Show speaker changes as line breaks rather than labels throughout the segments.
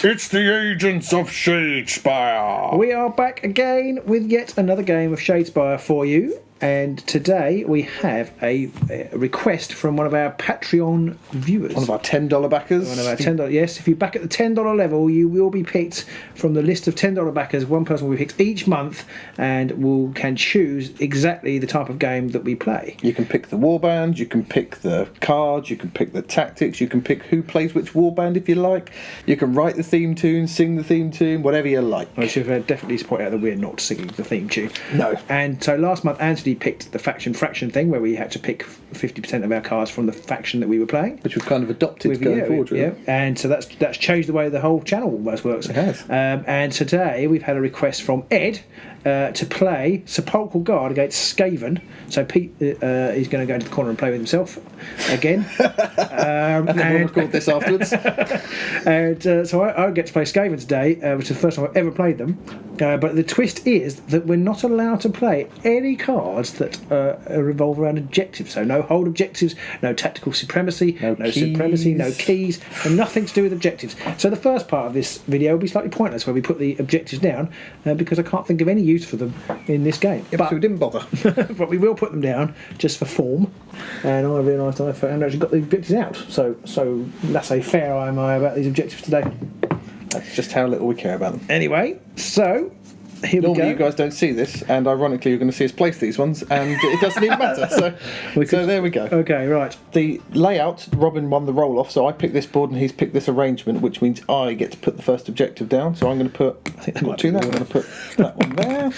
It's the agents of Shadespire.
We are back again with yet another game of Shadespire for you. And today we have a request from one of our Patreon viewers.
One of our $10 backers.
One of our $10, yes. If you back at the $10 level, you will be picked from the list of $10 backers. One person will be picked each month, and can choose exactly the type of game that we play.
You can pick the warband, you can pick the cards, you can pick the tactics, you can pick who plays which warband if you like. You can write the theme tune, sing the theme tune, whatever you like.
I should definitely point out that we're not singing the theme tune.
No.
And so last month, Anthony picked the faction fraction thing, where we had to pick 50% of our cards from the faction that we were playing,
which we've kind of adopted going forward. Really.
Yeah, and so that's changed the way the whole channel almost works.
It has.
And today we've had a request from Ed to play Sepulchral Guard against Skaven. So Pete is going to go into the corner and play with himself again.
And then we'll record this afterwards.
And so I get to play Skaven today, which is the first time I've ever played them. But the twist is that we're not allowed to play any cards that revolve around objectives. So no hold objectives, no tactical supremacy, no supremacy, no keys, and nothing to do with objectives. So the first part of this video will be slightly pointless, where we put the objectives down, because I can't think of any use for them in this game.
Yeah, but we didn't bother.
But we will put them down just for form. And I realised I haven't actually got the objectives out. So that's how fair am I about these objectives today.
That's just how little we care about them.
Anyway, so here we go.
Normally you guys don't see this, and ironically you're going to see us place these ones, and it doesn't even matter. So there we go.
Okay, right.
The layout, Robin won the roll-off, so I picked this board and he's picked this arrangement, which means I get to put the first objective down. So I'm going to put... I think I'm going to put that one there.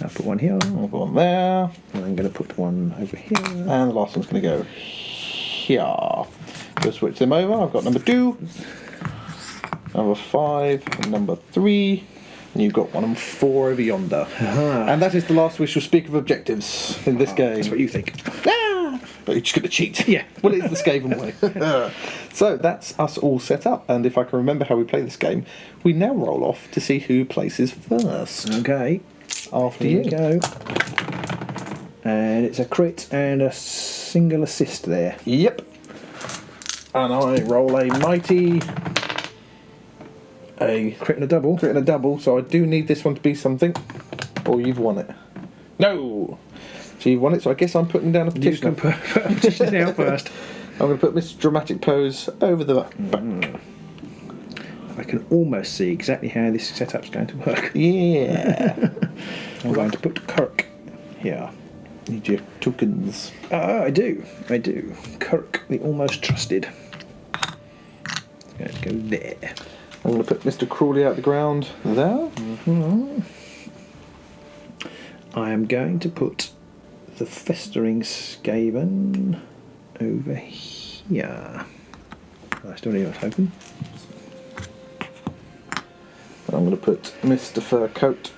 I'll put one here.
I'll put one there.
And I'm going to put one over here.
And the last one's going to go here. Just switch them over. I've got number 2, number 5, and number 3. And you've got 1 and 4 over yonder. And that is the last we shall speak of objectives in this game.
That's what you think.
Ah! But you're just going to cheat.
Yeah.
Well, it's the Skaven way. So that's us all set up. And if I can remember how we play this game, we now roll off to see who places first.
Okay.
After
Here
you.
we go. And it's a crit and a single assist there.
Yep. And I roll a mighty...
A crit and a double.
Crit and a double, so I do need this one to be something. Or you've won it. No! So you've won it, so I guess I'm putting down a petition.
You're just going to put a petition down first.
I'm going to put Mr. Dramatic Pose over the back.
I can almost see exactly how this setup's going to work.
Yeah.
I'm going to put Kirk here.
Need your tokens.
I do. Kirk, the almost trusted. Going to go there.
I'm going to put Mr. Crawley out the ground there.
Mm-hmm. I am going to put the Festering Skaven over here. I still need a token.
I'm going to put Mr. Fur Coat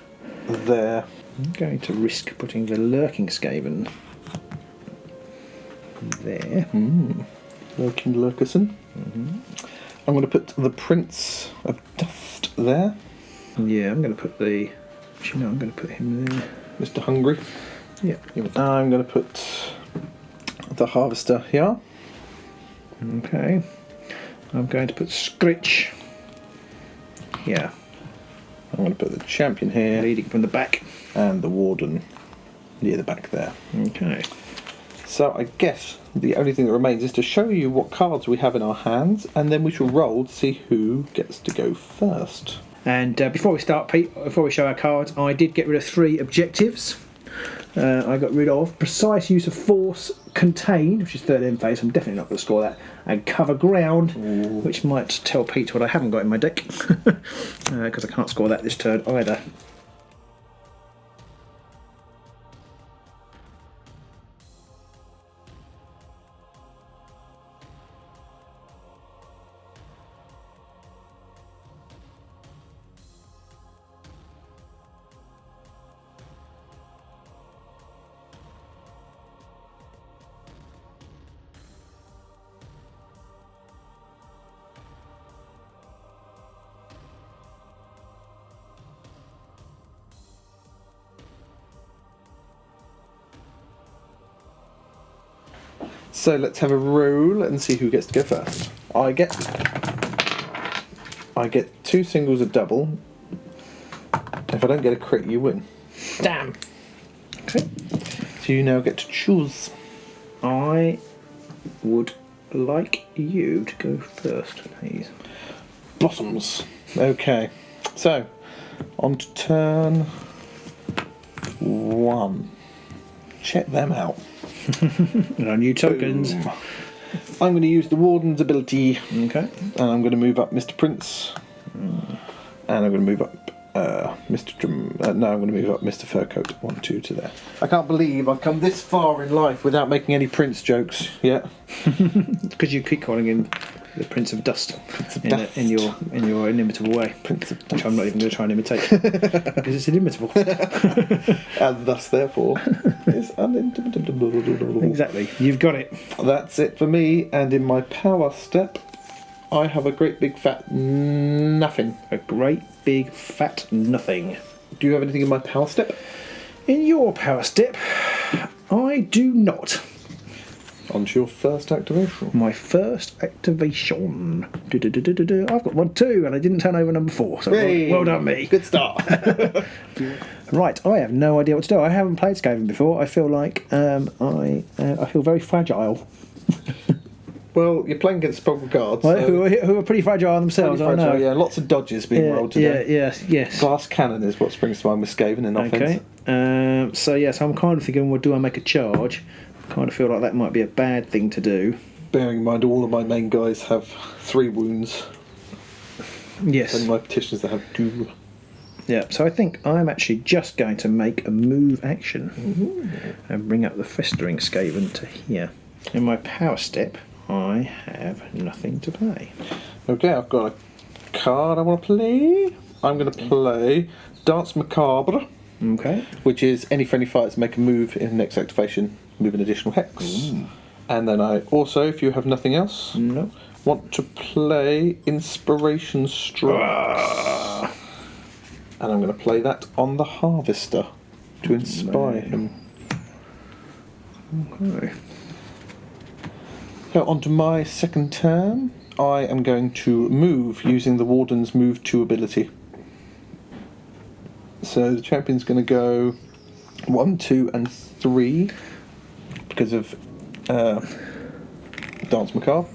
there.
I'm going to risk putting the Lurking Skaven there.
Lurking Lurkerson. I'm going to put the Prince of Duft there.
Yeah, I'm going to put the... Actually, no, I'm going to put him there.
Mr. Hungry.
Yeah.
I'm going to put the Harvester here.
Okay. I'm going to put Skritch here.
I'm going to put the Champion here.
Leading from the back.
And the Warden near the back there.
Okay.
So I guess the only thing that remains is to show you what cards we have in our hands, and then we shall roll to see who gets to go first.
And before we start, Pete, before we show our cards, I did get rid of 3 objectives. I got rid of Precise Use of Force, Contain, which is 3rd end phase, I'm definitely not going to score that, and Cover Ground, which might tell Pete what I haven't got in my deck, because I can't score that this turn either.
So let's have a roll and see who gets to go first. I get I get 2 singles, a double. If I don't get a crit, you win.
Damn. Okay.
So you now get to choose.
I would like you to go first, please.
Blossoms. Okay. So, on to turn 1. Check them out.
No new tokens.
Boom. I'm going to use the Warden's ability.
Okay.
And I'm going to move up Mr. Prince. And I'm going to move up Mr. I'm going to move up Mr. Furcoat. 1, 2 to there. I can't believe I've come this far in life without making any Prince jokes yet.
Because you keep calling him the Prince of Dust, in your inimitable way.
Prince of Dust.
Which I'm not even going to try and imitate because it's inimitable.
And thus, therefore, is unimitable.
Exactly. You've got it.
That's it for me. And in my power step, I have a great big fat nothing.
A great big fat nothing.
Do you have anything in my power step?
In your power step, I do not.
On to your first activation.
My first activation. I've got 1 too, and I didn't turn over number 4. So
Hey,
well done, me.
Good start.
Right, I have no idea what to do. I haven't played Skaven before. I feel like I feel very fragile.
Well, you're playing against Sepulchral guards.
Well, who are pretty fragile themselves, I know.
Yeah, lots of dodges being rolled today.
Yes.
Glass cannon is what springs to mind with Skaven in offense.
Okay. So I'm kind of thinking, well, do I make a charge? I kind of feel like that might be a bad thing to do.
Bearing in mind all of my main guys have 3 wounds.
Yes.
And my petitioners that have 2.
Yeah, so I think I'm actually just going to make a move action and bring up the Festering Skaven to here. In my power step, I have nothing to play.
Okay, I've got a card I want to play. I'm going to play Dance Macabre.
Okay.
Which is any friendly fighters make a move in the next activation, move an additional hex. Ooh. And then I also, if you have nothing else, want to play Inspiration Strikes. And I'm going to play that on the Harvester to inspire him.
Okay.
So on to my second turn. I am going to move using the Warden's Move 2 ability. So the champion's going to go 1, 2, and 3 because of Dance Macabre.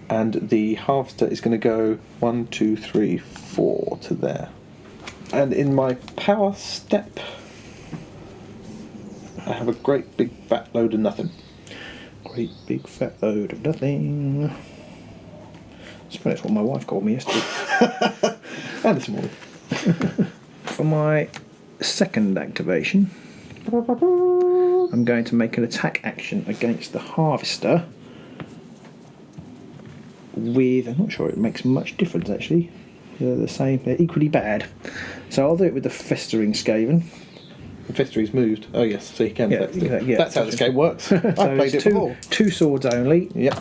And the Harvester is going to go 1, 2, 3, 4 to there. And in my power step, I have a great big fat load of nothing.
Great big fat load of nothing. I suppose that's what my wife called me yesterday.
And this morning.
For my second activation, I'm going to make an attack action against the Harvester with, I'm not sure it makes much difference actually, they're the same, they're equally bad. So I'll do it with the Festering Skaven.
The Festery's moved. Oh yes, so you can fest it.
Yeah.
That's how this game works. I've
So
played
it's
it before.
2 swords only.
Yep.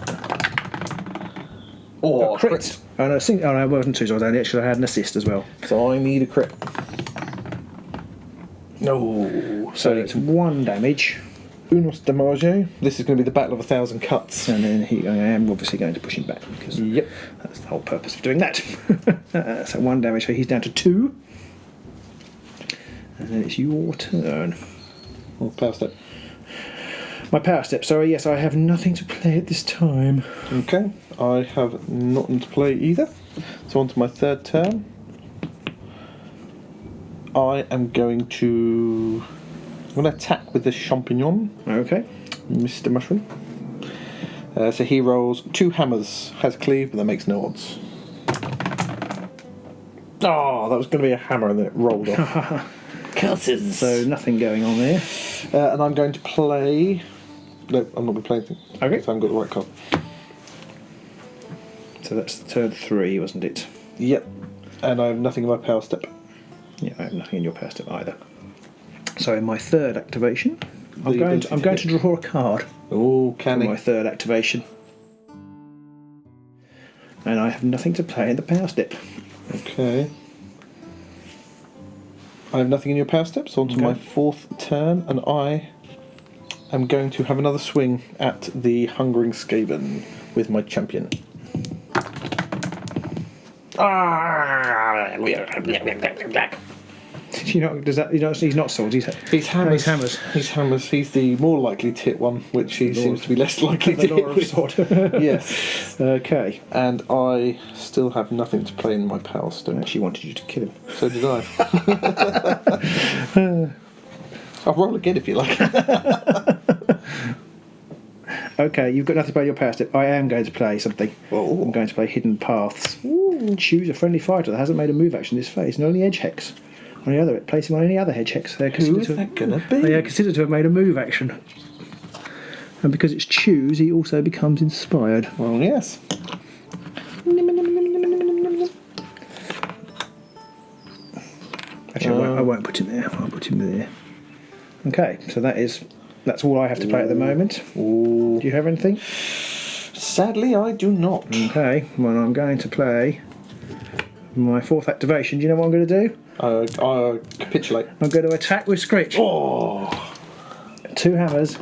Or
Crit. Oh no, it wasn't 2 swords only, actually I had an assist as well.
So I need a crit. No.
So it's 1 damage.
Unos damage. This is going to be the Battle of 1,000 Cuts.
And then I am obviously going to push him back because that's the whole purpose of doing that. So 1 damage, so he's down to 2. And then it's your turn.
Oh, power step.
My power step, sorry, yes, I have nothing to play at this time.
Okay, I have nothing to play either. So on to my third turn. I am going to attack with the champignon.
Okay.
Mr. Mushroom. So he rolls 2 hammers, has cleave, but that makes no odds. Oh, that was going to be a hammer and then it rolled off. Curses.
So nothing going on there.
And I'm going to play... No, I'm not going to play anything.
Okay.
Because I haven't got the right card.
So that's turn 3, wasn't it?
Yep. And I have nothing in my power step.
Yeah, I have nothing in your power step either. So in my third activation, I'm going to draw a card.
Oh, can
for
he?
my third activation. And I have nothing to play in the power step.
Okay. I have nothing in your power step, so on to my fourth turn, and I am going to have another swing at the Hungering Skaven with my champion.
You know, does that? You know, he's not swords. He's
hammers.
hammers.
He's hammers. He's the more likely to hit one, which he seems to be less likely to hit with.
Sword.
Yes.
Okay.
And I still have nothing to play in my power
I
step.
actually wanted you to kill him.
So did I. I'll roll again if you like.
Okay, you've got nothing to play your power step. I am going to play something.
Oh.
I'm going to play Hidden Paths. Choose a friendly fighter that hasn't made a move action this phase, and only edge hex. On the other, place him on any other hedge hex. They're
Who
considered
is
to
that going to be?
They are considered to have made a move action. And because it's choose, he also becomes inspired.
Well, yes.
Actually, I won't put him there. I'll put him there. Okay, so that's all I have to play at the moment.
Ooh.
Do you have anything?
Sadly, I do not.
Okay, well, I'm going to play my fourth activation. Do you know what I'm going to do?
Capitulate.
I'm going to attack with Skritch.
Oh!
2 hammers.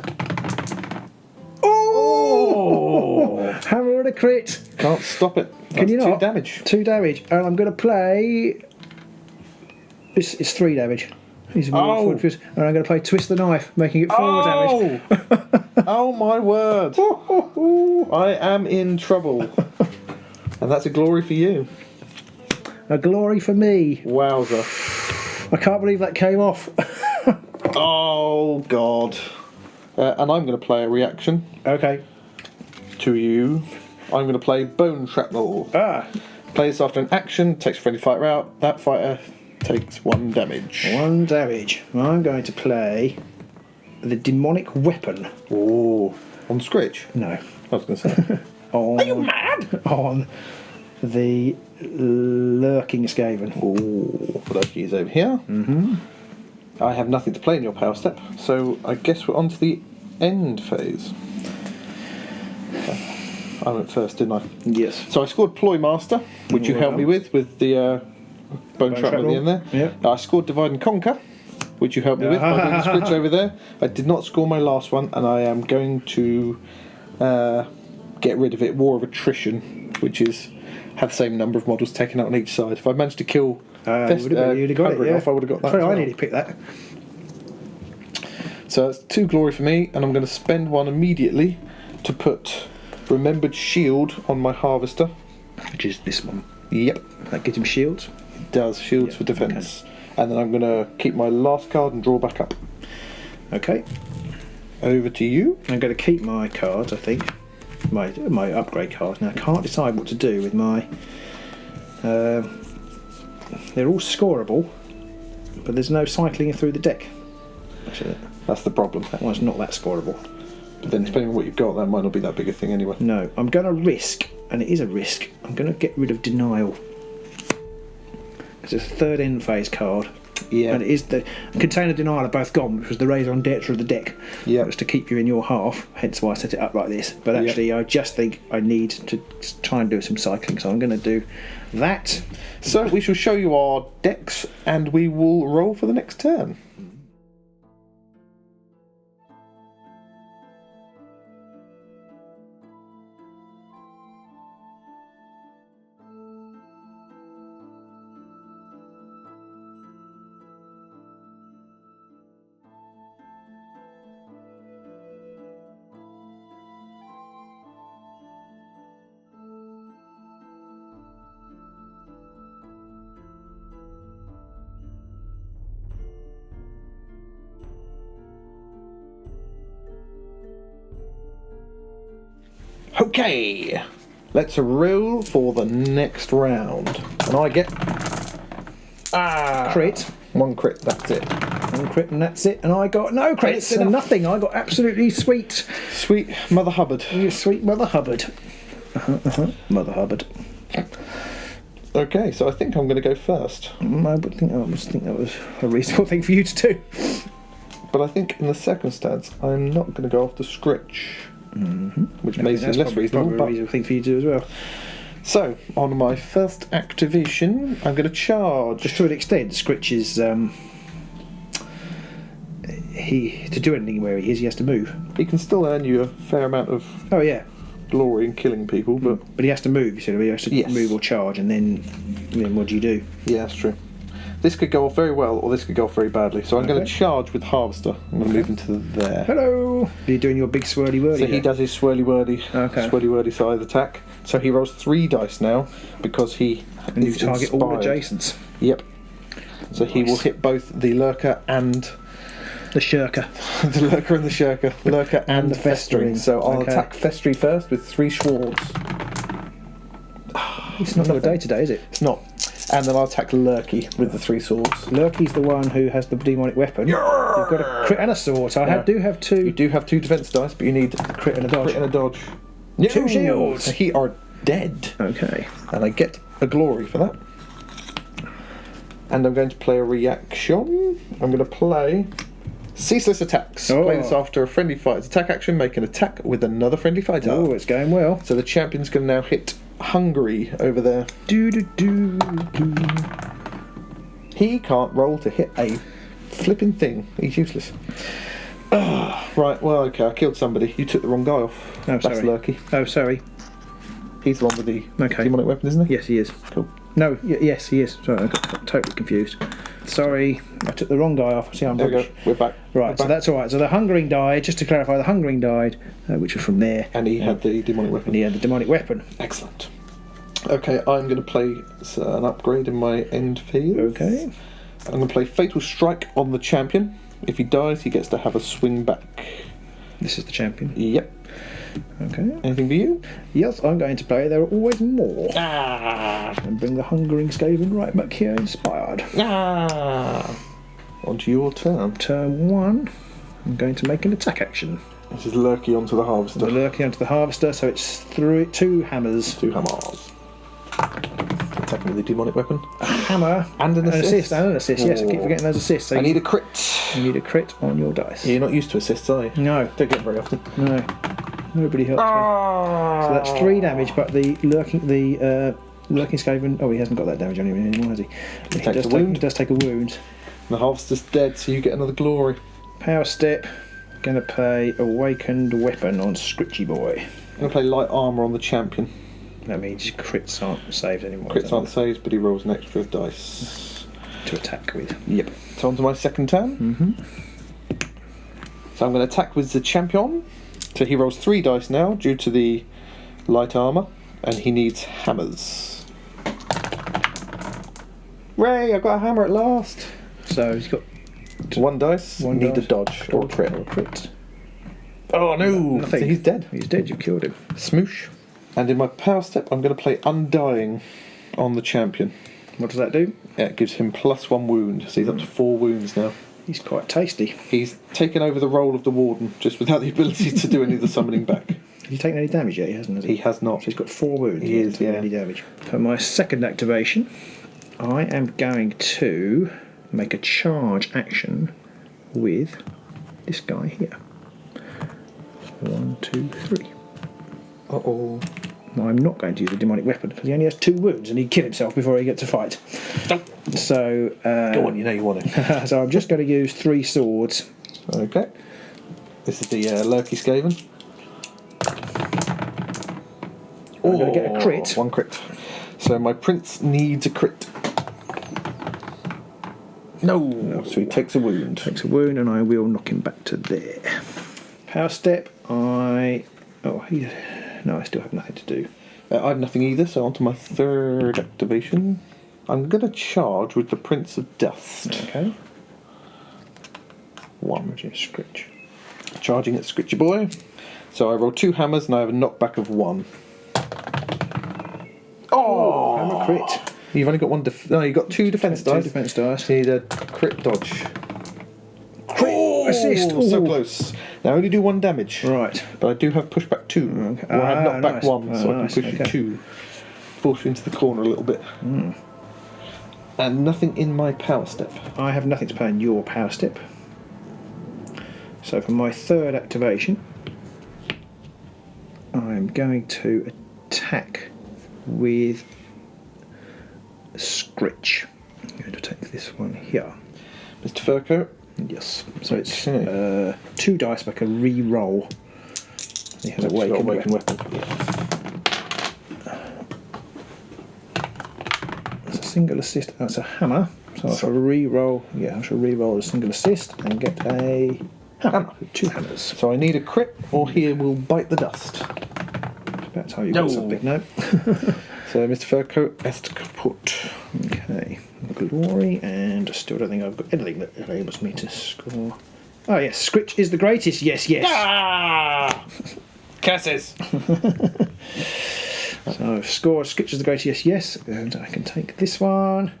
Oh!
Hammer and a crit.
Can't stop it.
Can you
That's
not?
2 damage.
2 damage. And I'm going to play... It's 3 damage. He's and I'm going to play Twist the Knife, making it 4 damage.
Oh my word! I am in trouble. And that's a glory for you.
A glory for me.
Wowzer.
I can't believe that came off.
Oh god. And I'm going to play a reaction
Okay.
to you. I'm going to play Bone Shrapnel. Play this after an action, takes a friendly fighter out. That fighter takes 1 damage.
1 damage. I'm going to play the Demonic Weapon.
Oh. On Skritch?
No.
I was going to say.
Are you mad? On the Lurking Skaven.
Oh, put our keys over here. Mm-hmm. I have nothing to play in your power step, so I guess we're on to the end phase. I went first, didn't I?
Yes.
So I scored Ploy Master, which you helped me with the Bone Shrapnel at the end there.
Yep.
I scored Divide and Conquer, which you helped me with by doing the Skritch over there. I did not score my last one, and I am going to get rid of it. War of Attrition, which is have the same number of models taken out on each side. If I managed to kill
you'd have got it, yeah.
off, I would have got that.
Sorry,
as well.
I nearly picked that.
So it's 2 glory for me, and I'm going to spend 1 immediately to put Remembered Shield on my Harvester.
Which is this one.
Yep,
That gives him shields.
it does. Shields for defence. And then I'm going to keep my last card and draw back up.
Okay.
Over to you.
I'm going to keep my cards, I think. My upgrade cards. Now, I can't decide what to do with my... they're all scoreable, but there's no cycling through the deck. Actually,
That's the problem.
that one's not that scoreable.
But then depending on what you've got, that might not be that big a thing anyway.
No, I'm going to risk, and it is a risk, I'm going to get rid of Denial. It's a 3rd end phase card.
Yeah.
And it is the Container Denial are both gone, which was the raison d'etre of the deck.
Yeah.
It was to keep you in your half, hence why I set it up like this. But actually, I just think I need to try and do some cycling, so I'm going to do that.
So we shall show you our decks, and we will roll for the next turn. Okay, let's roll for the next round. And I get
Crit.
1 crit, that's it.
1 crit, and that's it. And I got no crits and
enough.
nothing. I got absolutely sweet.
Sweet Mother Hubbard.
You sweet Mother Hubbard. Mother Hubbard.
Okay, so I think I'm going to go first.
I would think that was a reasonable thing for you to do.
But I think in the circumstance, I'm not going to go after Skritch. Which makes it less reasonable.
Probably a
But...
reasonable thing for you to do as well.
So, on my first activation, I'm going to charge.
Just to an extent, Skritch is to do anything where he has to move.
He can still earn you a fair amount of
Oh yeah,
glory in killing people, but
but he has to move. You said he has to
Yes.
move or charge, and then Then what do you do?
Yeah, that's true. This could go off very well, or this could go off very badly. So I'm going to charge with Harvester. I'm going to move into there.
Hello! Are you doing your big swirly whirly?
So he does his swirly whirly side attack. So he rolls 3 dice now because he
And you
is
target all
inspired.
adjacents.
Yep. So he will hit both the Lurker and
The Shirker.
the Lurker and the Shirker. Lurker and
the Festering.
So I'll
Okay.
attack Festry first with 3 swords.
It's not your day today, is it?
It's not. And then I'll attack Lurky with the 3 swords.
Lurky's the one who has the demonic weapon. You've got a crit and a sword. So I do have 2.
You do have 2 defense dice, but you need a
crit and a dodge.
Crit and a dodge.
2 shields.
So he are dead.
Okay.
And I get a glory for that. And I'm going to play a reaction. I'm going to play Ceaseless Attacks.
Oh.
Play this after a friendly fighter's attack action. Make an attack with another friendly fighter.
Oh, it's going well.
So the champion's going to now hit Hungary over there.
Do.
He can't roll to hit a flipping thing. He's useless. Right, well, okay, I killed somebody. You took the wrong guy off.
Oh,
That's
sorry.
Lurky.
Oh, sorry.
He's the one with the
Okay.
demonic weapon, isn't he?
Yes, he is.
Cool.
No, yes, he is. Sorry, I got totally confused. Sorry, I took the wrong guy off. See, I'm
There we
rubbish.
go. We're back.
Right,
We're
so
back.
that's all right. So the Hungering died, just to clarify, the Hungering died, which was from there.
And he had the demonic weapon.
And he had the demonic weapon.
Excellent. Okay, I'm going to play an upgrade in my end phase.
Okay.
I'm going to play Fatal Strike on the champion. If he dies, he gets to have a swing back.
This is the champion.
Yep.
Okay.
Anything for you?
Yes, I'm going to play There Are Always More. And bring the Hungering Skaven right back here inspired.
Onto your turn.
Turn 1, I'm going to make an attack action.
This is Lurky onto the Harvester.
The Lurky onto the Harvester, so it's 2 hammers.
2 hammers. Attacking with the demonic weapon.
A hammer.
And an assist.
And an assist, yes. I keep
Oh.
forgetting those assists. So
I need a crit.
you need a crit on your dice.
You're not used to assists, are you?
No.
Don't get them very often.
No. Nobody helps me. So that's 3 damage, but the lurking Skaven. Oh, he hasn't got that damage on him anymore, has he?
takes a wound.
He does take a wound.
The Harvester's dead, so you get another glory.
Power step. Going to play Awakened Weapon on Skritchy Boy.
I'm going to play Light Armour on the champion.
That means crits aren't saved anymore.
Crits aren't saves, but he rolls an extra dice.
To attack with.
Yep. So on to my second turn.
Mm-hmm.
So I'm going to attack with the champion. So he rolls 3 dice now due to the light armour, and he needs hammers. Ray, I got a hammer at last.
So he's got
1 dice.
One
need
dice.
a dodge or a crit.
Or a crit.
Oh no!
Nothing.
So he's dead.
He's dead, you've killed him.
Smoosh. And in my power step, I'm going to play Undying on the champion.
What does that do?
Yeah, it gives him +1 wound, so he's up to 4 wounds now.
He's quite tasty.
He's taken over the role of the warden, just without the ability to do any of the summoning back.
Has he taken any damage yet? He hasn't, has he?
He has not.
So he's got 4 wounds.
He is,
hasn't taken
yeah.
any damage. For my second activation, I am going to make a charge action with this guy here. 1, 2, 3.
Uh-oh.
I'm not going to use the demonic weapon because he only has 2 wounds and he'd kill himself before he gets to fight. So,
Go on, you know you want it.
so I'm just going to use 3 swords.
Okay. This is the Lurky Skaven.
I'm going to get a crit.
1 crit. So my prince needs a crit. No. So he takes a wound.
Takes a wound and I will knock him back to there. Power step, I still have nothing to do.
I have nothing either, so on to my third activation. I'm going to charge with the Prince of Dust.
Okay.
1.
Skritch.
Charging at Skritchy Boy. So I roll 2 hammers and I have a knockback of 1. Oh!
Hammer crit.
You've only got 1 no, you've got 2 defense dice.
2 defense dice.
So you need a crit dodge.
Crit assist.
So
Ooh.
close. Now I only do 1 damage.
Right.
But I do have pushback 2.
Okay.
Or I have knockback
Nice.
1, so I
Nice.
can push
Okay.
you 2. Force you into the corner a little bit. And nothing in my power step.
I have nothing to play in your power step. So for my third activation, I'm going to attack with Skritch. I'm going to take this one here.
Mr. Furco.
Yes. So it's
Okay.
2 dice, but I can re-roll. He has a awakened weapon.
weapon.
That's a single assist. That's a hammer. So I shall re-roll. Yeah, I shall re-roll a single assist and get a hammer. 2 hammers.
So I need a crit, or he will bite the dust.
That's how you got something. No.
So Mr. Furcoat est kaput.
Okay. Glory, and I still don't think I've got anything that enables me to score. Oh yes, Skritch is the greatest. Yes, yes.
Ah! Curses.
So I've scored Skritch is the greatest. Yes, yes, and I can take this one.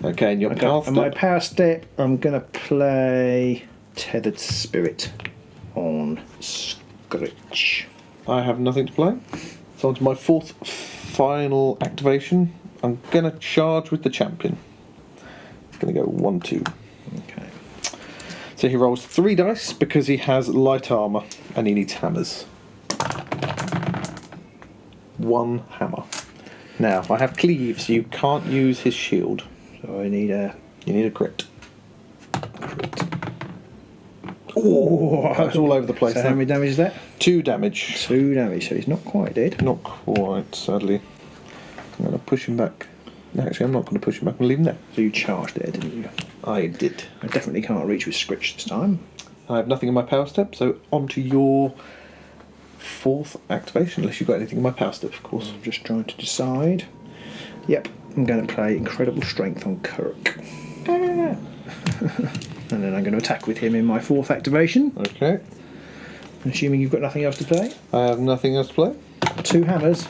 Okay, and your power
And my
step.
power step, I'm going to play Tethered Spirit on Skritch.
I have nothing to play. So on to my 4th final activation. I'm going to charge with the champion. I'm going to go 1, 2.
Okay.
So he rolls 3 dice because he has light armour and he needs hammers. 1 hammer. Now, I have cleave, so you can't use his shield.
So I need a...
You need a crit.
crit.
Oh, that's all over the place.
So how many damage is that?
2 damage.
2 damage, so he's not quite dead.
Not quite, sadly. I'm going to push him back. Actually, I'm not going to push him back. I'm going to leave him there.
So you charged there, didn't you?
I did.
I definitely can't reach with Skritch this time.
I have nothing in my power step, so on to your 4th activation, unless you've got anything in my power step, of course.
I'm just trying to decide. Yep, I'm going to play Incredible Strength on Kirk. And then I'm going to attack with him in my 4th activation.
Okay.
Assuming you've got nothing else to play.
I have nothing else to play.
2 hammers.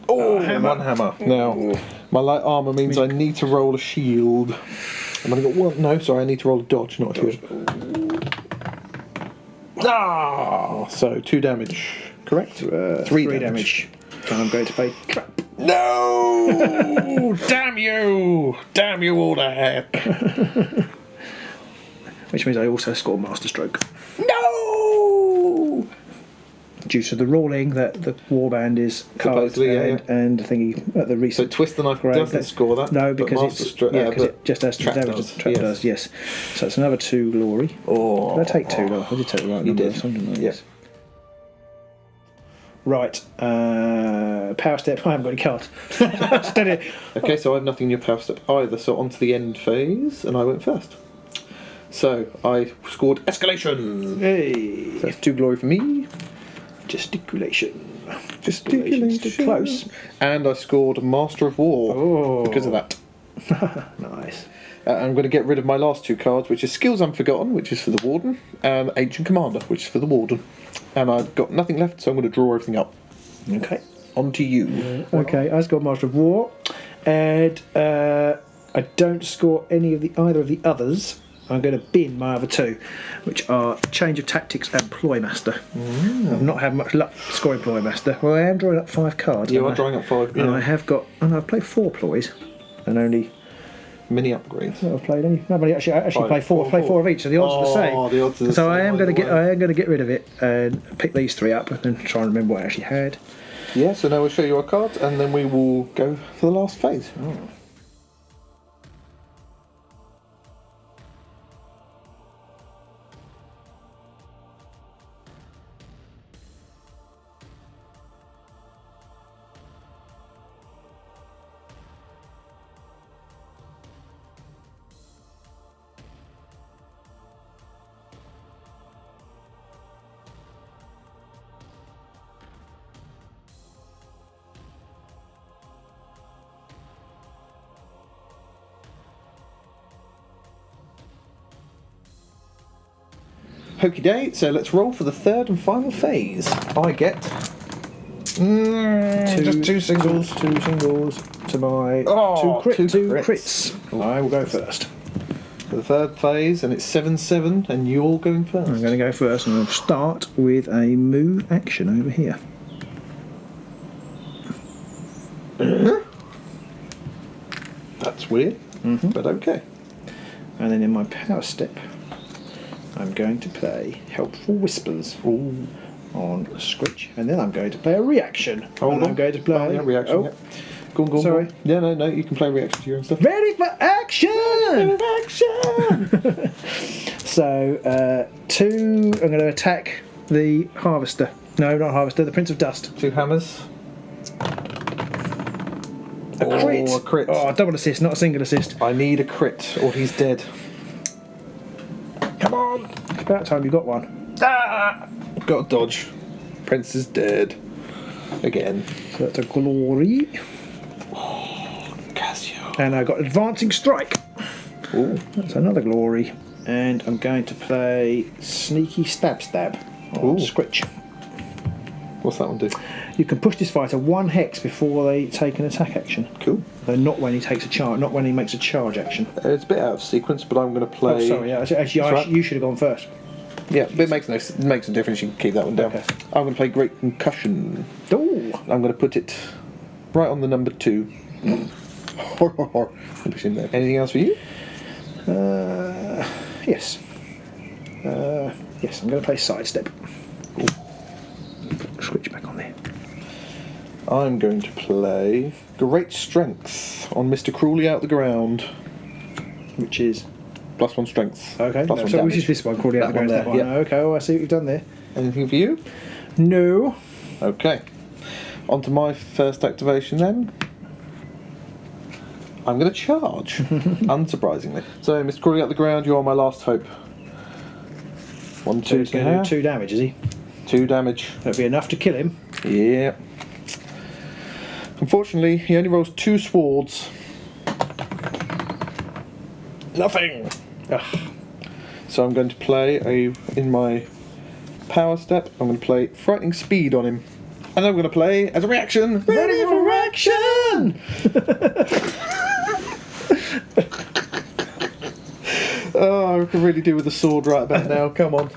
Oh,
hammer.
1 hammer. Now, my light armour means I need to roll a shield. I've only got 1. No, sorry, I need to roll a dodge, not a shield. Ah! So 2 damage, correct? 3
damage. And I'm going to play Trap.
No! Damn you! Damn you all to heck!
Which means I also score Master Stroke.
No!
Due to the ruling that the warband is carved
Supposedly,
and the thingy at the
So
recent.
Twist the Knife
grade,
doesn't score that.
No,
but
because
Master
it just has to
Trap
damage.
does,
Trap
yes.
does, yes. So it's another 2 glory.
Oh.
Did I take 2? No, I did take the right
You
number.
did.
Or something like
Yep.
this. Right, power step. I haven't got any cards. Steady.
Okay, so I have nothing in your power step either, so on to the end phase, and I went first. So I scored Escalation.
Hey,
So that's 2 glory for me.
gesticulation.
Gesticulation.
Still close.
And I scored Master of War
Oh.
because of that.
Nice.
I'm going to get rid of my last 2 cards, which is Skills Unforgotten, which is for the Warden, and Ancient Commander, which is for the Warden. And I've got nothing left, so I'm going to draw everything up.
Okay.
On to you.
Okay, I scored Master of War, and I don't score either of the others. I'm going to bin my other 2, which are Change of Tactics and Ploy Master. I've not had much luck scoring Ploy Master. Well, I am drawing up 5 cards.
You are drawing up 5.
And
Yeah.
I have got. And I've played 4 ploys, and only.
Mini upgrades.
I've played any. No, but I actually
Five.
play 4. Play 4 of each, so the odds are the same.
The odds are the
So
same
I am going to
either
get.
way.
I am going to get rid of it and pick these 3 up, and then try and remember what I actually had.
Yeah, so now we'll show you our cards, and then we will go for the last phase. Hokey day, so let's roll for the 3rd and final phase. I get just 2 singles.
2 singles to my
Oh,
2
2
crits. I will go first.
For the 3rd phase, and it's 7-7, and you're going first.
I'm going to go first, and I'll start with a move action over here.
That's weird, but okay.
And then in my power step, I'm going to play Helpful Whispers on Skritch, and then I'm going to play a reaction.
Hold on.
I'm going to play
Oh, yeah, reaction. Yeah. Go on, go on.
Sorry.
Go on. Yeah, no, you can play reaction to your own stuff.
Ready for action!
Action!
So 2. I'm going to attack the Harvester. No, not Harvester. The Prince of Dust.
2 hammers.
A crit.
Oh, a crit.
Oh, double assist, not a single assist.
I need a crit, or he's dead.
Come on. It's about time you got one.
Ah! Got a dodge. Prince is dead. Again.
So that's a glory.
Casio.
And I got advancing strike.
Ooh.
That's another glory. And I'm going to play sneaky stab on Skritch.
What's that one do?
You can push this fighter 1 hex before they take an attack action.
Cool.
Though not when he takes a charge, not when he makes a charge action.
It's a bit out of sequence, but I'm going to play.
Oh, sorry. Yeah, actually, you should have gone first.
Yeah, but it makes a difference. You can keep that one down.
Okay.
I'm going to play Great Concussion.
Ooh.
I'm going to put it right on the number 2. Push in there. Anything else for you?
Yes. Yes, I'm going to play sidestep.
Cool.
Switch back on there.
I'm going to play Great Strength on Mr. Cruelly Out the Ground.
Which is
+1 strength.
okay.
Plus
No,
one
so which
damage.
is this one? Called out the ground.
there,
That one.
yeah.
Okay. Oh, I see what you've done there.
Anything for you?
No.
Okay. On to my first activation then. I'm going to charge, unsurprisingly. So, Mr. Crawley Out the Ground, you are my last hope. 1, 2,
He's going to do 2 damage, is he?
2 damage.
That'll be enough to kill him.
Yeah. Unfortunately, he only rolls 2 swords. Nothing!
Ugh.
So I'm going to play in my power step, I'm going to play Frightening Speed on him. And I'm going to play, as a reaction, Ready for Action! Oh, I can really do with a sword right about now, come on.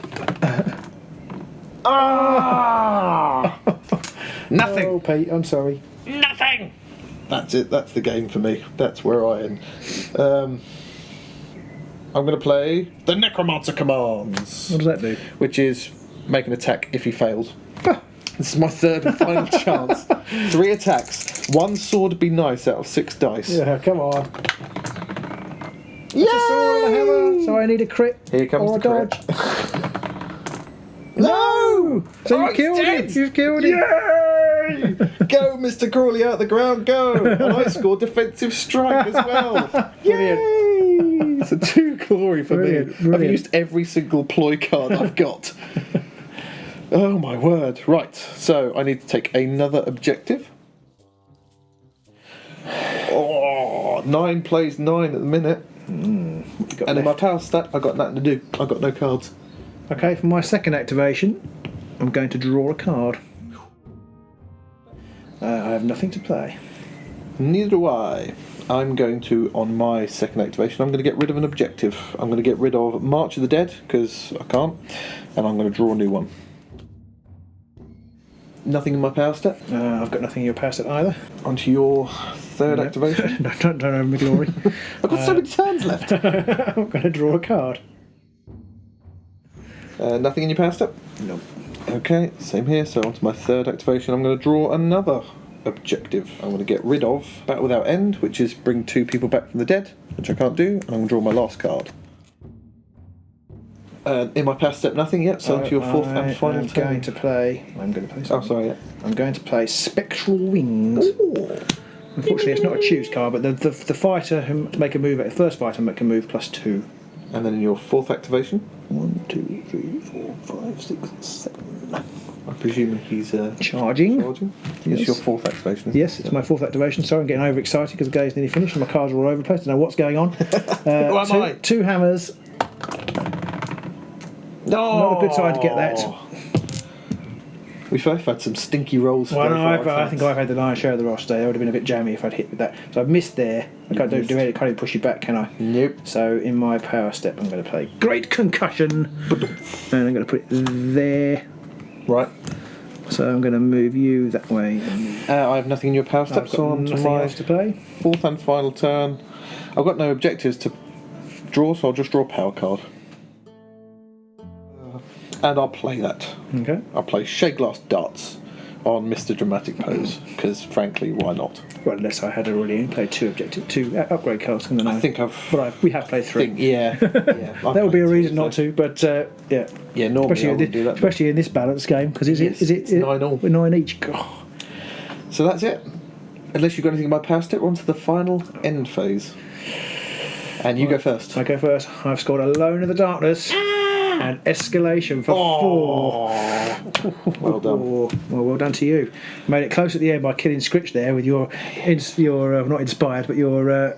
Ah! Nothing!
Oh, Pete, I'm sorry.
Nothing! That's it, that's the game for me. That's where I am. I'm going to play the Necromancer Commands.
What does that do?
Which is make an attack if he fails. This is my third and final chance. 3 attacks. 1 sword would be nice out of 6 dice.
Yeah, come on.
Yay!
It's a sword and a hammer, so I need a crit.
Here comes
or a
the crit.
dodge. No! So
Oh,
you killed it. You've killed it.
Yay! Go, Mr. Crawley Out the Ground, go! And I scored defensive strike as well. Yay! So 2 glory for me.
Brilliant.
I've used every single ploy card I've got. Oh my word. Right, so I need to take another objective. Oh, 9 plays 9 at the minute. And in my power stat, I've got nothing to do. I've got no cards.
Okay, for my second activation, I'm going to draw a card. I have nothing to play.
Neither do I. I'm going to, on my second activation, I'm going to get rid of an objective. I'm going to get rid of March of the Dead, because I can't, and I'm going to draw a new one. Nothing in my power stat.
I've got nothing in your power set either.
On to your third activation.
No, don't have my glory.
I've got so many turns left.
I'm going to draw a card.
Nothing in your power stat?
No.
Okay, same here. So on to my third activation, I'm going to draw another objective. I'm going to get rid of Battle Without End, which is bring 2 people back from the dead, which I can't do, and I'm going to draw my last card. In my past step, nothing yet, so on to your fourth and final turn.
I'm going to play something.
Oh, sorry, yeah.
I'm going to play Spectral Wings.
Ooh.
Unfortunately, it's not a choose card, but the fighter who to make a move, the first fighter can move +2.
And then in your fourth activation?
1, 2, 3, 4, 5, 6, 7.
I presume he's
Charging.
charging.
Yes.
It's your fourth activation, isn't
Yes, it's my fourth activation. Sorry, I'm getting overexcited because the game's nearly finished and my cards are all over the place. I don't know what's going on.
Who am I?
2 hammers.
No!
Not a good time to get that.
We've both had some stinky rolls.
Well,
so
no,
far,
I think I've had the lion's share of the roster. That would have been a bit jammy if I'd hit with that. So I've missed there. I can't do it. I can't even push you back, can I?
Nope.
So in my power step, I'm going to play Great Concussion, and I'm going to put it there.
Right.
So I'm going to move you that way.
I have nothing in your power
I've
steps
got
on to
nothing
my
else to play.
fourth and final turn. I've got no objectives to draw, so I'll just draw a power card. And I'll play that.
Okay.
I'll play Shadeglass Darts on Mr. Dramatic Pose, because frankly, why not?
Well, unless I had already played 2 upgrade cards, and then
I think I've...
But we have played 3.
yeah.
That would be a reason not to, but yeah.
Yeah, normally I would do that.
Especially in this balance game, because is
Yes,
it
it's 9 all.
We're 9 each. God.
So that's it. unless you've got anything in my power step, we're on to the final end phase. And you go first.
I go first. I've scored Alone in the Darkness and Escalation for 4.
Well done.
Well done to you. Made it close at the end by killing Skritch there with your not inspired, but your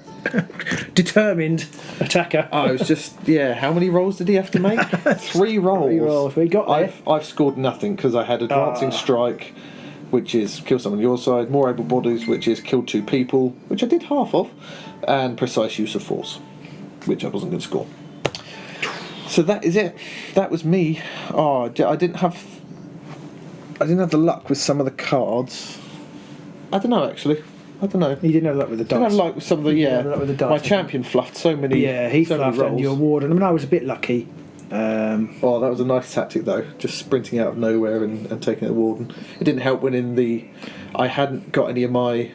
determined attacker.
I was just, how many rolls did he have to make? 3 rolls.
3 rolls. We got there.
I've scored nothing because I had Advancing Strike, which is kill someone on your side, More Able Bodies, which is kill 2 people, which I did half of, and Precise Use of Force, which I wasn't going to score. So that is it. That was me. I didn't have the luck with some of the cards. I don't know, actually. I don't know.
You didn't have luck with the dice.
I didn't have luck with some of the
with the dice,
my champion fluffed so many.
Yeah, he
so many
fluffed and
rolls.
your warden. I mean, I was a bit lucky.
That was a nice tactic though, just sprinting out of nowhere and taking a warden. It didn't help when I hadn't got any of my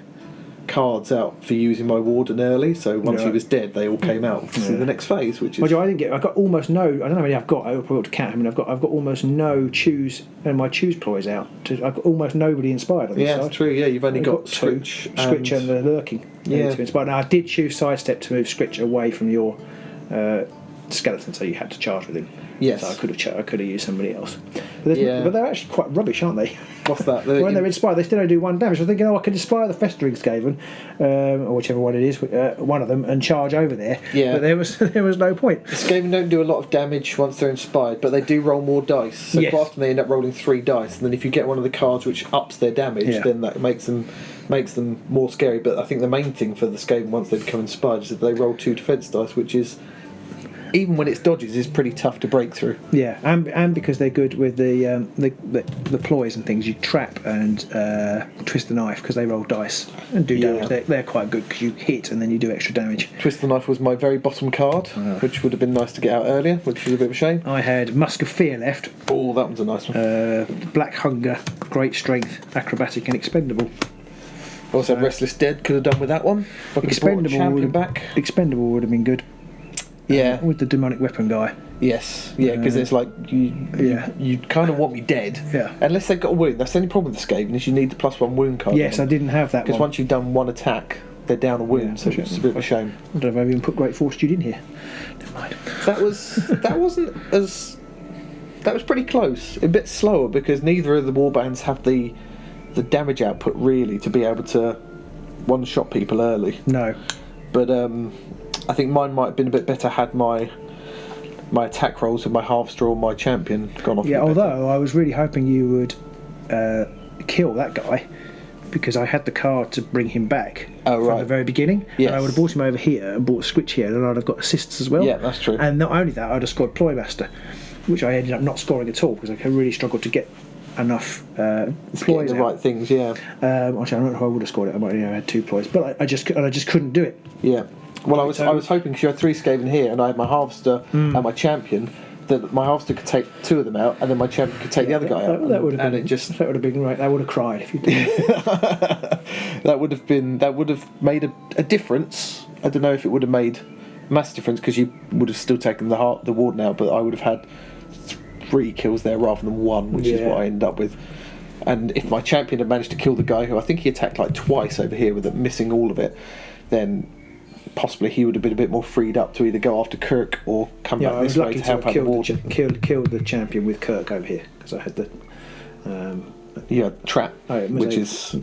cards out for using my warden early, so once he was dead they all came out to the next phase, which is...
Well, I got almost no, I don't know how many I've got, I've got to count. I mean, I've got almost no choose, and my choose ploys out. I've got almost nobody inspired on this side.
That's true, you've only got
Skritch and the Lurking to inspire. Now I did choose Sidestep to move Skritch away from your skeleton, so you had to charge with him.
Yes.
So I could have used somebody else. But they're actually quite rubbish, aren't they?
What's that?
When they're inspired, they still only do 1 damage. I was thinking, I could inspire the Festering Skaven, or whichever one it is, one of them, and charge over there.
Yeah.
But there was no point.
Skaven don't do a lot of damage once they're inspired, but they do roll more dice. So quite often they end up rolling 3 dice, and then if you get one of the cards which ups their damage, then that makes them more scary. But I think the main thing for the Skaven once they become inspired is that they roll 2 defense dice, which is, even when it's dodges, is pretty tough to break through.
Yeah, and because they're good with the ploys and things, you trap and twist the knife because they roll dice and do damage. They're quite good because you hit and then you do extra damage.
Twist the Knife was my very bottom card, which would have been nice to get out earlier, which was a bit of a shame.
I had Musk of Fear left.
Oh, that one's a nice one.
Black Hunger, Great Strength, Acrobatic and Expendable.
Also, Restless Dead could have done with that one.
Expendable would have been good.
Yeah,
with the demonic weapon guy.
Yes, because it's like you kind of want me dead.
Yeah.
Unless they've got a wound. That's the only problem with the Skaven is you need the +1 wound card.
Yes, I didn't have that
because once you've done 1 attack, they're down a wound, so it's a bit of a shame.
I don't know if I've even put Great Fortitude in here. Never mind.
That was pretty close. A bit slower because neither of the warbands have the damage output really to be able to one-shot people early.
No.
But I think mine might have been a bit better had my attack rolls with my half-straw and my champion gone off.
Yeah, although I was really hoping you would kill that guy because I had the card to bring him back from the very beginning.
Yes.
And I would have brought him over here and brought Skritch here, and I'd have got assists as well.
Yeah, that's true.
And not only that, I'd have scored Ploymaster, which I ended up not scoring at all because I really struggled to get enough ploys
the right things. Yeah.
Actually, I don't know if I would have scored it. I might have had 2 ploys, but I just couldn't do it.
Yeah. Well, I was hoping because you had 3 Skaven here, and I had my Harvester and my champion, that my Harvester could take 2 of them out, and then my champion could take the other guy out.
That would have been right. I would have cried if you did.
That would have made a difference. I don't know if it would have made a massive difference because you would have still taken the warden out, but I would have had 3 kills there rather than 1, which is what I ended up with. And if my champion had managed to kill the guy who I think he attacked like twice over here with it missing all of it, then possibly he would have been a bit more freed up to either go after Kirk or come back this way to help out the warden.
Killed the champion with Kirk over here because I had the
trap, which is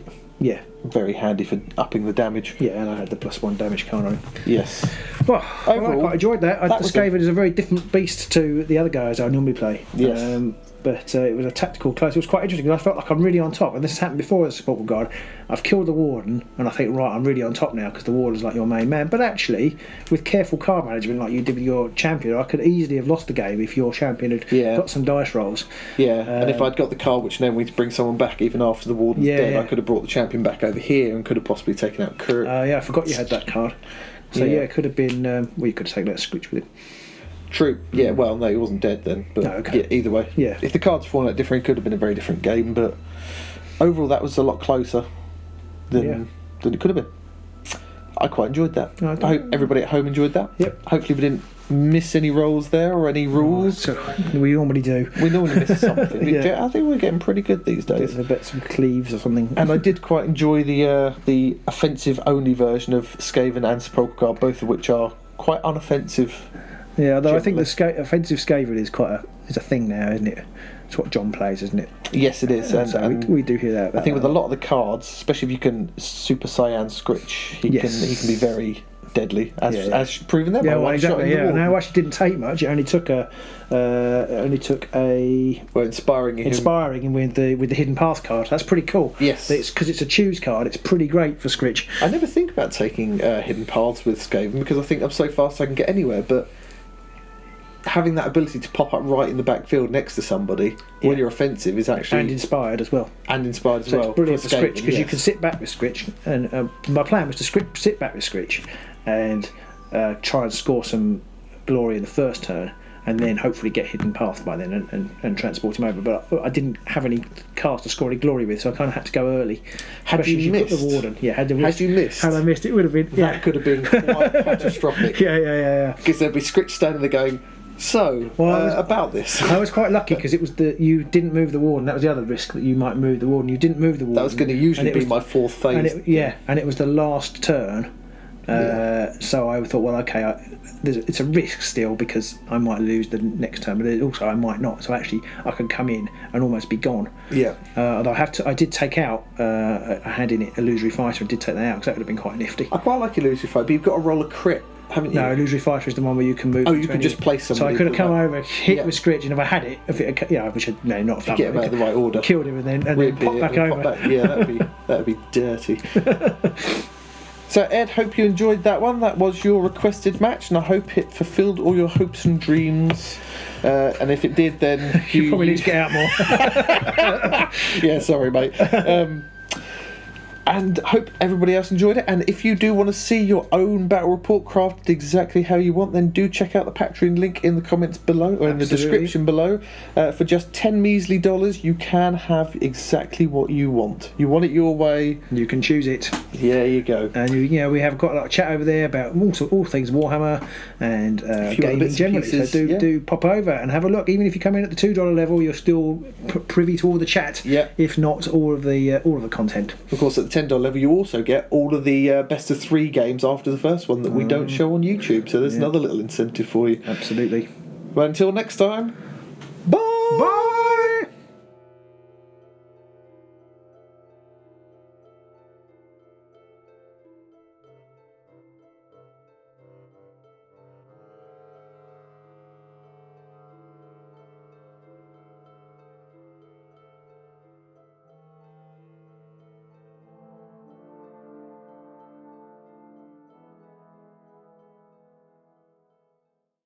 very handy for upping the damage.
Yeah, and I had the +1 damage card on him.
Yes.
Well,
overall,
I quite enjoyed that. The Skaven is a very different beast to the other guys I normally play.
Yes.
But it was a tactical close. It was quite interesting because I felt like I'm really on top. And this has happened before as a Sepulchral Guard. I've killed the Warden, and I think, right, I'm really on top now because the Warden's like your main man. But actually, with careful card management like you did with your champion, I could easily have lost the game if your champion had got some dice rolls.
Yeah, and if I'd got the card which enabled me to bring someone back even after the Warden's dead, I could have brought the champion back over here and could have possibly taken out Kurt.
I forgot you had that card. So it could have been... you could have taken that Skritch with him.
True. Yeah. Well, no, he wasn't dead then. But either way.
Yeah.
If the cards fallen out different, it could have been a very different game. But overall, that was a lot closer than it could have been. I quite enjoyed that. I hope everybody at home enjoyed that.
Yep.
Hopefully, we didn't miss any rolls there or any rules?
So we normally do.
We normally miss something.
Yeah.
I think we're getting pretty good these days.
I bet some cleaves or something.
And I did quite enjoy the offensive only version of Skaven and Sepulchral, both of which are quite unoffensive.
Yeah, although I think
generally.
the offensive Skaven is a thing now, isn't it? It's what John plays, isn't it?
Yes, it is. And
we do hear that.
I think with a lot of the cards, especially if you can Super Saiyan Skritch, he can be very deadly, as proven there.
Yeah,
by
well,
one shot
exactly.
in the
Yeah,
wall.
no, it actually didn't take much. It only took a
Well, inspiring him.
with the hidden path card. That's pretty cool.
Yes.
It's because it's a choose card. It's pretty great for Skritch.
I never think about taking hidden paths with Skaven because I think I'm so fast I can get anywhere, but having that ability to pop up right in the backfield next to somebody when you're offensive is actually...
And inspired as well.
So
It's brilliant for Skritch because you can sit back with Skritch. And my plan was to sit back with Skritch and try and score some glory in the first turn, and then hopefully get hidden path by then and transport him over. But I didn't have any cards to score any glory with, so I kind of had to go early.
Had you
Especially as
missed?
Put the warden. Yeah, had you
Had
missed, it would have been.
That could have been quite catastrophic.
Yeah.
Because there'd be Skritch standing there going, so, about this.
I was quite lucky because it was you didn't move the warden. That was the other risk, that you might move the warden. You didn't move the warden.
That was going to usually be my fourth phase.
And it was the last turn. So I thought, well, okay, it's a risk still because I might lose the next turn, but also I might not. So actually, I can come in and almost be gone.
Yeah.
Although I did take out. I had in it Illusory Fighter and did take that out because that would have been quite nifty.
I quite like Illusory Fighter, but you've got to roll a crit, haven't you?
No, Illusory Fighter is the one where you can move.
Oh, you can just place somebody.
So I could have come
with
over, hit with Skritch, and if I had it, which I not have done.
get him out of the right order.
Killed him and then pop back over.
Yeah, that'd be dirty. So Ed, hope you enjoyed that one. That was your requested match, and I hope it fulfilled all your hopes and dreams. And if it did, then
you probably need to get out more.
Yeah, sorry, mate. And hope everybody else enjoyed it. And if you do want to see your own battle report crafted exactly how you want, then do check out the Patreon link in the comments below, or in the description below. For just $10 measly, you can have exactly what you want. You want it your way,
you can choose it.
There you go.
And we have got a lot of chat over there about all things Warhammer and gaming generally.
Pieces,
so do pop over and have a look. Even if you come in at the $2 level, you're still privy to all the chat.
Yeah.
If not all of the content.
Of course, at the $10 level, you also get all of the best of 3 games after the first one that we don't show on YouTube. So there's another little incentive for you.
Absolutely.
Well, until next time, bye.
Bye.